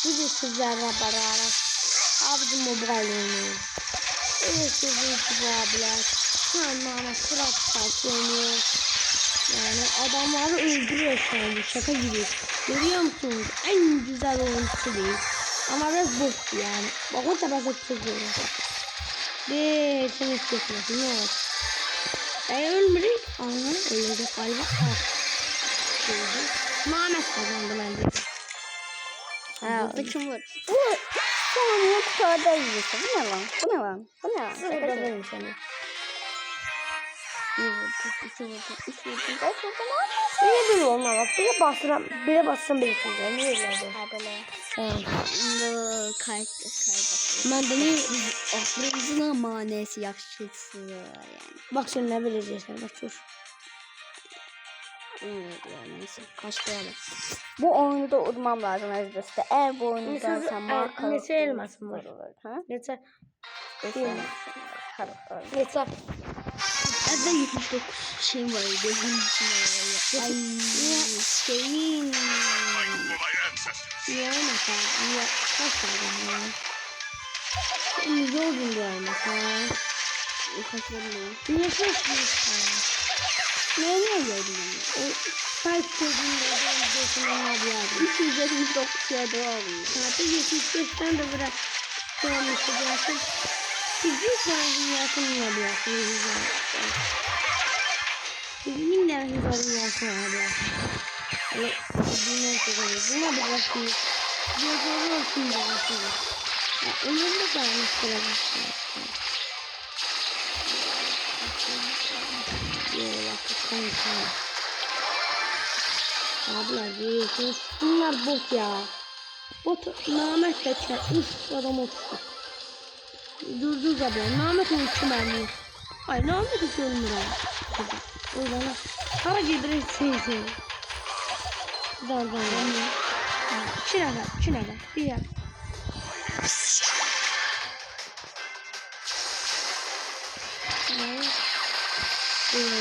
Bugün sizlerle beraber PUBG Mobile oynuyoruz. Evet sevgili abiler. Şu an Mehmet Kırat oynuyor. Yani adamları öldürüyor şu anda, şaka gibi. Görüyor musunuz? En güzel oyuncusu değil. Ama biraz boktu yani. Bakın tepesi çekiyor. Ve sen istiyorsun. Ne olur? Ölmürik. Aha ölecek galiba. Mehmet kazandı bence. Burada kim var? Bu sonunu kutuda izliyorsun. Bu ne lan? Bu ne lan? Bu ne lan? Sıfırda benim seni. Bir vurdu, iki vurdu, üç vurdu, beş vurdu. Niye böyle olma bak? Bire bassam bile çözüyor. Niye öyle oldu? Ha böyle. Evet. Kayıttı. Ben de niye? Aklımızın manesi yakışıksı yani. Bak sen ne bileceksin. Bak çöz. Yani neyse. Başlayalım. Bu oyunu da unutmam lazım Ezbeste. Eğer bu oyunu dersen markalı. Neyse elmasım var. Ha? Neyse. Neyse. Evde 79 şeyim var. Gözüm içinde var. Ay şeyin. Niye olmasa? Niye? Kaç tane var? Şimdi gördüm de olmasa. Kaç verilmiyor. Niye seçmiyorsun? Ne gördün? O sayt sözünde de videosunun adı yazdım. 279 şey de aldım. Saati 75'ten de biraz sormuştu gelsin. Bizim sorun yakın yapıyorsunuz. Bizim de sorun yakın yapıyorsunuz. Öyle bilmem ki buna bir bakayım. Gözleri olsun da bakayım. Onları da bağırmıştırabilirsiniz. Konuşalım. Abla değilsiniz. Bunlar bot ya. Bot Mehmet kaçar. Üf adam oturdu. Durdu da ben. Mehmet uçtu beni. Ay Mehmet uçtu ölmür abi. O bana. Para gidirir seni. Zardan. Çin aga. Bir yer. Böyle.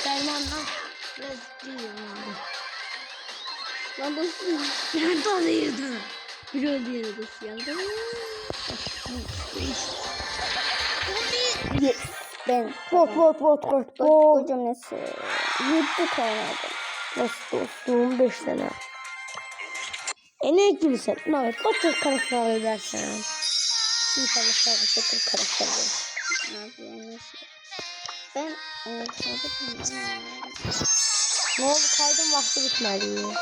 Dermanla biraz diyorum. Lan dostum. Nerede alıyordu? Bir öldü yere dostum. Yandı. Yes. Ben. Bot. Bu cümlesi. 7 tane aldım. Nasıl dostum 5 tane. Ne ekliyorsun? Evet, bot karakter edersen. İnşallah sadece karakter olur. Ne yapıyorsun? Ben Ne oldu? Kaydım vakti bitmedi.